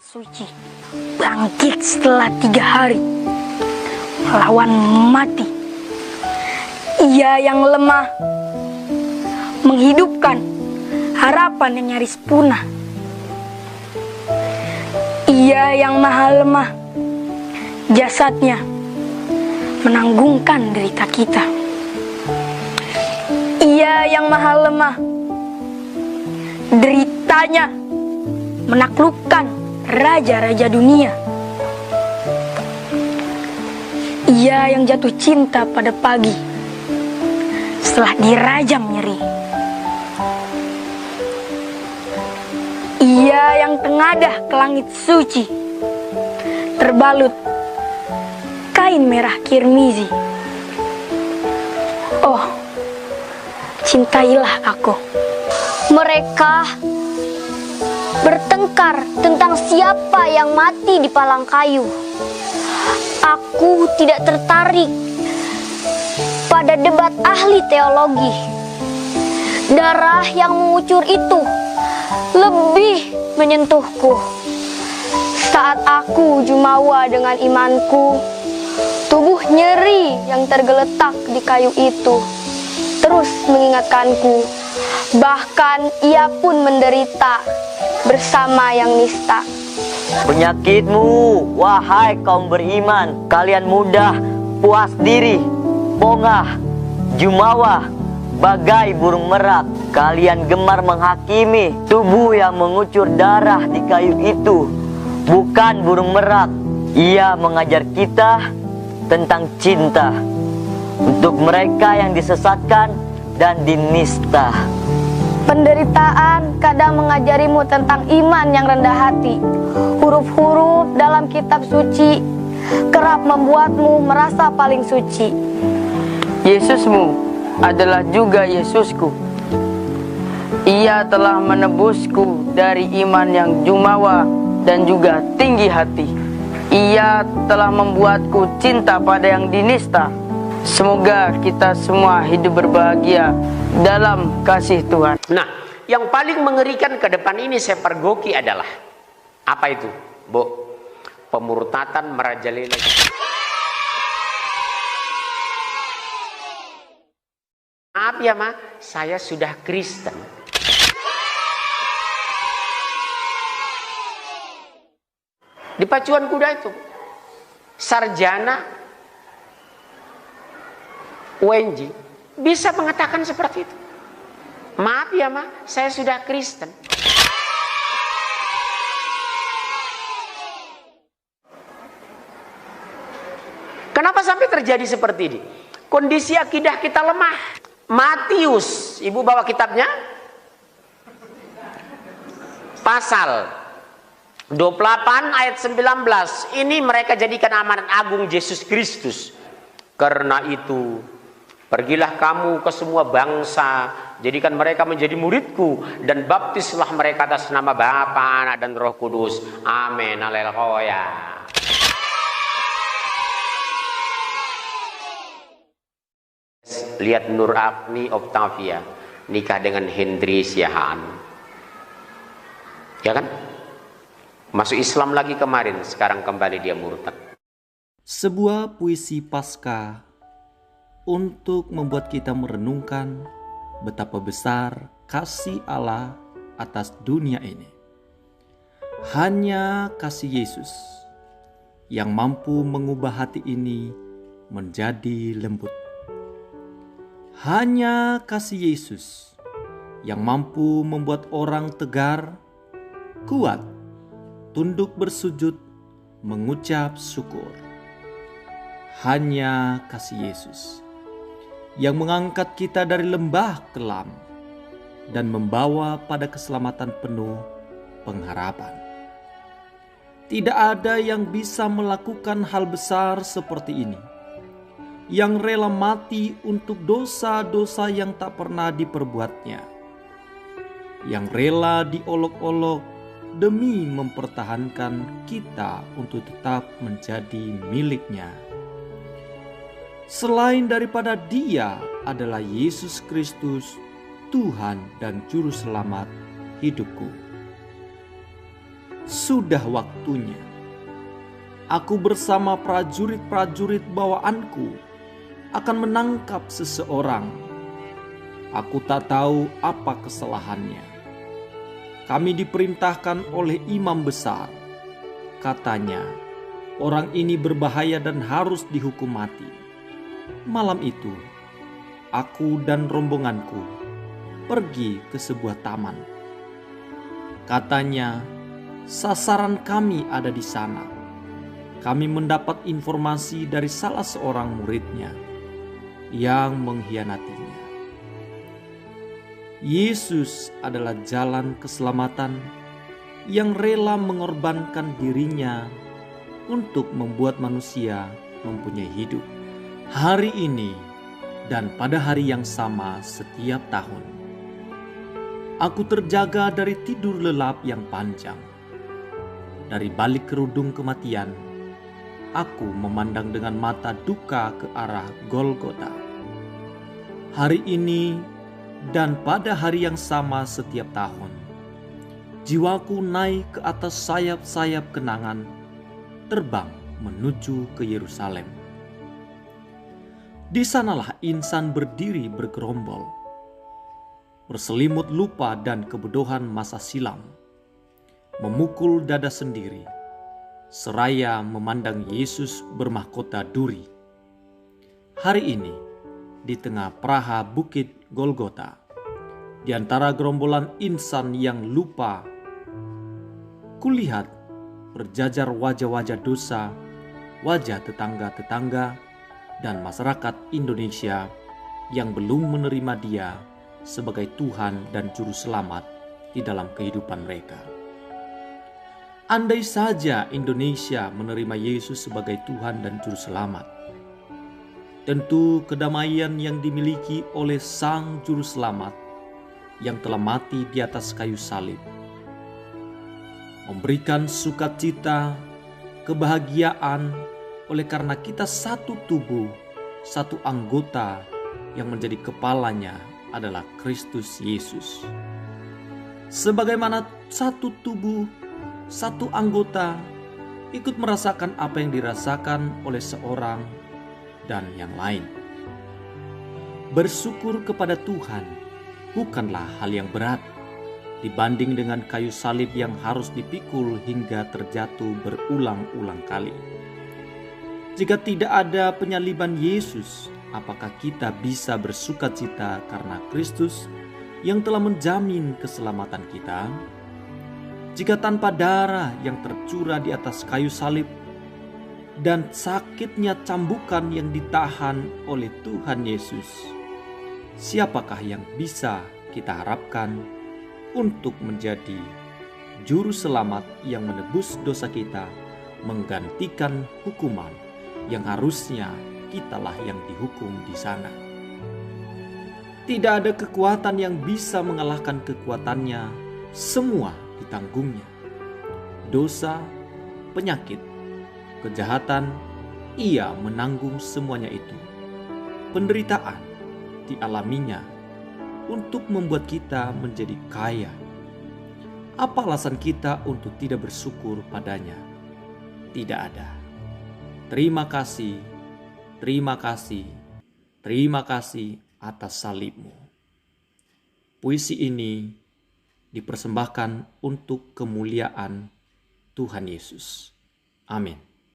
suci bangkit setelah 3 hari melawan mati. Ia yang lemah menghidupkan harapan yang nyaris punah. Ia yang maha lemah, jasadnya menanggungkan derita kita. Ia yang maha lemah, deritanya menaklukkan raja-raja dunia. Ia yang jatuh cinta pada pagi setelah dirajam nyeri. Ia yang tengadah ke langit suci terbalut kain merah kirmizi. Oh, cintailah aku. Mereka bertengkar tentang siapa yang mati di palang kayu. Aku tidak tertarik pada debat ahli teologi. Darah yang mengucur itu lebih menyentuhku. Saat aku jumawa dengan imanku, tubuh nyeri yang tergeletak di kayu itu terus mengingatkanku. Bahkan ia pun menderita bersama yang nista. Penyakitmu, wahai kaum beriman, kalian mudah puas diri, pongah, jumawa, bagai burung merak. Kalian gemar menghakimi tubuh yang mengucur darah di kayu itu. Bukan burung merak. Ia mengajar kita tentang cinta untuk mereka yang disesatkan dan dinista. Penderitaan kadang mengajarimu tentang iman yang rendah hati. Huruf-huruf dalam kitab suci kerap membuatmu merasa paling suci. Yesusmu adalah juga Yesusku. Ia telah menebusku dari iman yang jumawa dan juga tinggi hati. Ia telah membuatku cinta pada yang dinista. Semoga kita semua hidup berbahagia dalam kasih Tuhan. Nah, yang paling mengerikan ke depan ini saya pergoki adalah apa itu, Bu? Pemurtatan merajalela. Maaf ya, Ma, saya sudah Kristen. Di pacuan kuda itu, sarjana UNJ bisa mengatakan seperti itu. Maaf ya, Ma, saya sudah Kristen. Kenapa sampai terjadi seperti ini? Kondisi akidah kita lemah. Matius, Ibu bawa kitabnya? Pasal 28 ayat 19. Ini mereka jadikan amanat agung Yesus Kristus. Karena itu, pergilah kamu ke semua bangsa, jadikan mereka menjadi muridku, dan baptislah mereka atas nama Bapa, Anak, dan Roh Kudus. Amin. Haleluya. Lihat Nur Agni Octavia nikah dengan Hendri Siahaan, ya kan? Masuk Islam lagi kemarin, sekarang kembali dia murtad. Sebuah puisi Paskah untuk membuat kita merenungkan betapa besar kasih Allah atas dunia ini. Hanya kasih Yesus yang mampu mengubah hati ini menjadi lembut. Hanya kasih Yesus yang mampu membuat orang tegar, kuat, tunduk bersujud, mengucap syukur. Hanya kasih Yesus yang mengangkat kita dari lembah kelam dan membawa pada keselamatan penuh pengharapan. Tidak ada yang bisa melakukan hal besar seperti ini, yang rela mati untuk dosa-dosa yang tak pernah diperbuatnya, yang rela diolok-olok demi mempertahankan kita untuk tetap menjadi miliknya. Selain daripada Dia adalah Yesus Kristus, Tuhan dan Juru Selamat hidupku. sudah waktunya. Aku bersama prajurit-prajurit bawaanku akan menangkap seseorang. Aku tak tahu apa kesalahannya. Kami diperintahkan oleh imam besar. Katanya, orang ini berbahaya dan harus dihukum mati. Malam itu, aku dan rombonganku pergi ke sebuah taman. Katanya, sasaran kami ada di sana. Kami mendapat informasi dari salah seorang muridnya yang mengkhianatinya. Yesus adalah jalan keselamatan yang rela mengorbankan dirinya untuk membuat manusia mempunyai hidup. Hari ini dan pada hari yang sama setiap tahun, aku terjaga dari tidur lelap yang panjang. Dari balik kerudung kematian, aku memandang dengan mata duka ke arah Golgota. Hari ini dan pada hari yang sama setiap tahun, jiwaku naik ke atas sayap-sayap kenangan, terbang menuju ke Yerusalem. Di sanalah insan berdiri bergerombol, berselimut lupa dan kebodohan masa silam, memukul dada sendiri, seraya memandang Yesus bermahkota duri. Hari ini, di tengah praha bukit Golgota, di antara gerombolan insan yang lupa, kulihat berjajar wajah-wajah dosa, wajah tetangga-tetangga, dan masyarakat Indonesia yang belum menerima Dia sebagai Tuhan dan Juru Selamat di dalam kehidupan mereka. Andai saja Indonesia menerima Yesus sebagai Tuhan dan Juru Selamat, tentu kedamaian yang dimiliki oleh Sang Juru Selamat yang telah mati di atas kayu salib memberikan sukacita, kebahagiaan oleh karena kita satu tubuh, satu anggota yang menjadi kepalanya adalah Kristus Yesus. Sebagaimana satu tubuh, satu anggota ikut merasakan apa yang dirasakan oleh seorang dan yang lain. Bersyukur kepada Tuhan bukanlah hal yang berat dibanding dengan kayu salib yang harus dipikul hingga terjatuh berulang-ulang kali. Jika tidak ada penyaliban Yesus, apakah kita bisa bersukacita karena Kristus yang telah menjamin keselamatan kita? Jika tanpa darah yang tercurah di atas kayu salib dan sakitnya cambukan yang ditahan oleh Tuhan Yesus, siapakah yang bisa kita harapkan untuk menjadi juru selamat yang menebus dosa kita, menggantikan hukuman yang harusnya kitalah yang dihukum di sana? Tidak ada kekuatan yang bisa mengalahkan kekuatannya, semua ditanggungnya. Dosa, penyakit, kejahatan, Ia menanggung semuanya itu. Penderitaan dialaminya untuk membuat kita menjadi kaya. Apa alasan kita untuk tidak bersyukur padanya? Tidak ada. Terima kasih, terima kasih, terima kasih atas salibmu. Puisi ini dipersembahkan untuk kemuliaan Tuhan Yesus. Amin.